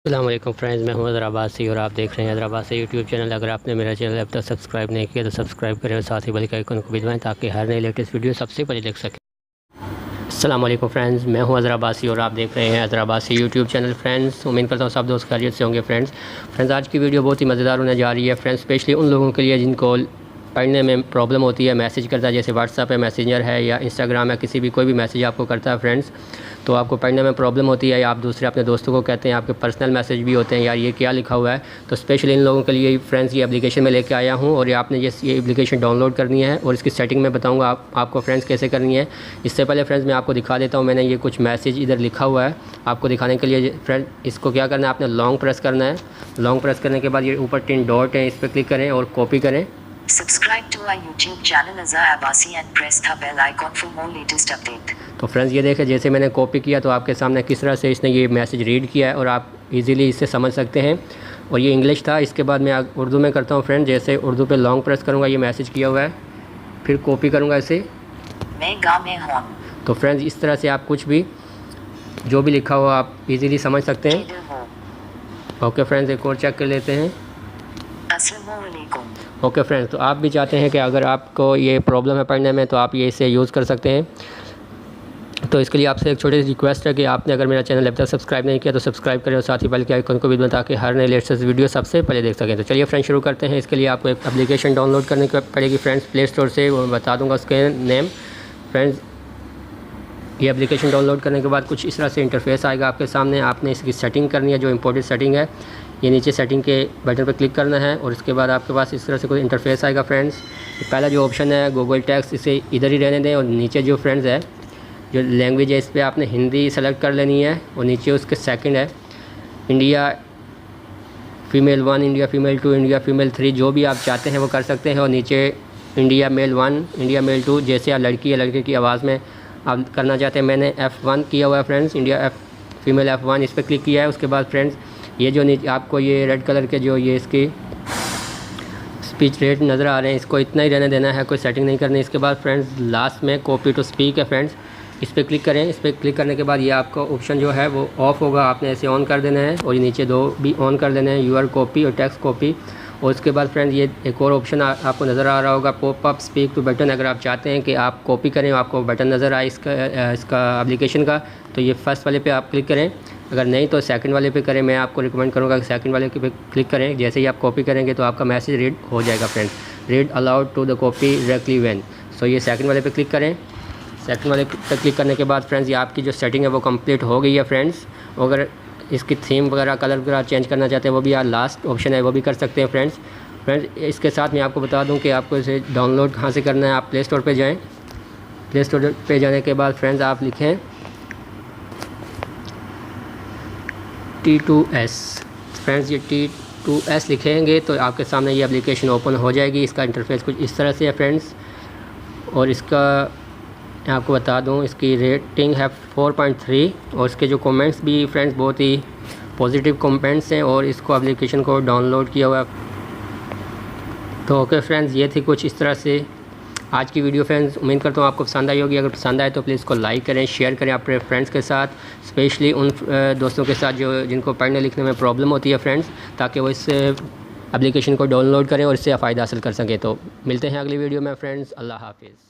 अस्सलामुअलैकुम फ्रेंड्स, मैं हूं हैदराबाद और आप देख रहे हैं हैदराबाद से यूट्यूब चैनल। अगर आपने मेरा चैनल अब तक सब्सक्राइब नहीं किया तो सब्सक्राइब करें और साथ ही बेल के आइकन को भी दबाएं ताकि हर नई लेटेस्ट वीडियो सबसे पहले देख सकें। अस्सलामुअलैकुम फ्रेंड्स, मैं हूं हैदराबाद और आप देख रहे हैं हैदराबाद से यूट्यूब चैनल। फ्रेंड्स, उम्मीद करता हूं सब दोस्त खैरियत से होंगे। फ्रेंड्स, आज की वीडियो बहुत ही मज़ेदार होने जा रही है फ्रेंड्स, स्पेशली उन लोगों के लिए जिनको पढ़ने में प्रॉब्लम होती है, मैसेज करता है, जैसे व्हाट्सअप है, मैसेंजर है या इंस्टाग्राम है, किसी भी कोई भी मैसेज आपको करता है फ्रेंड्स, तो आपको पढ़ने में प्रॉब्लम होती है या आप दूसरे अपने दोस्तों को कहते हैं, आपके पर्सनल मैसेज भी होते हैं यार ये क्या लिखा हुआ है, तो स्पेशली इन लोगों के लिए फ्रेंड्स ये एप्लीकेशन में लेके आया हूँ और ये आपने ये एप्लीकेशन डाउनलोड करनी है और इसकी सेटिंग में बताऊँगा आपको फ्रेंड्स कैसे करनी है। इससे पहले फ्रेंड्स मैं आपको दिखा देता हूँ, मैंने ये कुछ मैसेज इधर लिखा हुआ है आपको दिखाने के लिए। फ्रेंड, इसको क्या करना है, आपने लॉन्ग प्रेस करना है। लॉन्ग प्रेस करने के बाद ये ऊपर 3 डॉट है, इस पर क्लिक करें और कॉपी करें। Subscribe to our YouTube channel Azhar Abbasi and press the bell icon for more latest update। तो फ्रेंड्स ये देखें, जैसे मैंने कॉपी किया तो आपके सामने किस तरह से इसने ये मैसेज रीड किया है और आप इजीली इससे समझ सकते हैं। और ये इंग्लिश था, इसके बाद मैं उर्दू में करता हूँ फ्रेंड। जैसे उर्दू पे लॉन्ग प्रेस करूँगा, ये मैसेज किया हुआ है, फिर कॉपी करूँगा इसे। मैं गाँव में हूँ। तो फ्रेंड्स इस तरह से आप कुछ भी जो भी लिखा हुआ आप इजीली समझ सकते हैं। ओके फ्रेंड्स, एक और चेक कर लेते हैं। अस्सलामुअलैकुम। ओके फ्रेंड्स, तो आप भी चाहते हैं कि अगर आपको ये प्रॉब्लम है पढ़ने में तो आप ये इसे यूज़ कर सकते हैं। तो इसके लिए आपसे एक छोटी सी रिक्वेस्ट है कि आपने अगर मेरा चैनल अब तक सब्सक्राइब नहीं किया तो सब्सक्राइब करें और साथ ही बेल के आइकन को भी दबाएं ताकि हर नई लेटेस्ट वीडियो सबसे पहले देख सकें। तो चलिए फ्रेंड्स शुरू करते हैं। इसके लिए आपको एक एप्लीकेशन डाउनलोड करने की पड़ेगी फ्रेंड्स प्ले स्टोर से, वो बता दूँगा उसके नेम। फ्रेंड्स, ये एप्लीकेशन डाउनलोड करने के बाद कुछ इस तरह से इंटरफेस आएगा आपके सामने। आपने इसकी सेटिंग करनी है, जो इंपॉर्टेंट सेटिंग है, ये नीचे सेटिंग के बटन पर क्लिक करना है और इसके बाद आपके पास इस तरह से कोई इंटरफेस आएगा फ्रेंड्स। पहला जो ऑप्शन है गूगल टेक्स्ट, इसे इधर ही रहने दें और नीचे जो फ्रेंड्स है जो लैंग्वेज है इस पर आपने हिंदी सेलेक्ट कर लेनी है और नीचे उसके सेकंड है India female 1, India female 2, India female 3, जो भी आप चाहते हैं वो कर सकते हैं। और नीचे इंडिया मेल 1, इंडिया मेल 2, जैसे आप लड़की या लड़के की आवाज़ में आप करना चाहते हैं। मैंने F1 किया हुआ है फ्रेंड्स, इंडिया फीमेल F1, इस पर क्लिक किया है। उसके बाद फ्रेंड्स ये जो नीचे आपको ये रेड कलर के जो ये इसकी स्पीच रेट नज़र आ रहे हैं, इसको इतना ही रहने देना है, कोई सेटिंग नहीं करनी। इसके बाद फ्रेंड्स लास्ट में कॉपी टू स्पीक है फ्रेंड्स, इस पर क्लिक करें। इस पर क्लिक करने के बाद ये आपका ऑप्शन जो है वो ऑफ़ होगा, आपने ऐसे ऑन कर देना है और ये नीचे 2 भी ऑन कर देना है, यूआर कॉपी और टेक्स्ट कॉपी। और उसके बाद फ्रेंड्स ये एक और ऑप्शन आपको नज़र आ रहा होगा, pop up speak to button. अगर आप चाहते हैं कि आप कॉपी करें, आपको बटन नज़र आए इसका एप्लीकेशन का, तो ये फर्स्ट वाले पे आप क्लिक करें। अगर नहीं तो सेकंड वाले पे करें। मैं आपको रिकमेंड करूँगा कि सेकंड वाले पे क्लिक करें। जैसे ही आप कॉपी करेंगे तो आपका मैसेज रीड हो जाएगा friends. Read aloud to the copy directly when. So ये सेकंड वाले पे क्लिक करें। सेकंड वाले पे क्लिक करने के बाद फ्रेंड्स ये आपकी जो सेटिंग है वो कंप्लीट हो गई है फ्रेंड्स। अगर इसकी थीम वगैरह कलर वगैरह चेंज करना चाहते हैं वो भी लास्ट ऑप्शन है, वो भी कर सकते हैं फ्रेंड्स। इसके साथ मैं आपको बता दूं कि आपको इसे डाउनलोड कहाँ से करना है। आप प्ले स्टोर पे जाएं। प्ले स्टोर पे जाने के बाद फ्रेंड्स आप लिखें T2S। फ्रेंड्स ये T2S लिखेंगे तो आपके सामने ये एप्लीकेशन ओपन हो जाएगी। इसका इंटरफेस कुछ इस तरह से है फ्रेंड्स। और इसका मैं आपको बता दूं इसकी रेटिंग है 4.3 और इसके जो कमेंट्स भी फ्रेंड्स बहुत ही पॉजिटिव कमेंट्स हैं और इसको एप्लीकेशन को डाउनलोड किया हुआ है। तो ओके फ्रेंड्स, ये थी कुछ इस तरह से आज की वीडियो फ्रेंड्स। उम्मीद करता हूँ आपको पसंद आई होगी। अगर पसंद आए तो प्लीज़ इसको लाइक करें, शेयर करें अपने फ्रेंड्स के साथ, स्पेशली उन दोस्तों के साथ जिनको पढ़ने लिखने में प्रॉब्लम होती है फ्रेंड्स, ताकि वो इस एप्लीकेशन को डाउनलोड करें और इससे फ़ायदा हासिल कर सकें। तो मिलते हैं अगली वीडियो में फ्रेंड्स। अल्लाह हाफिज़।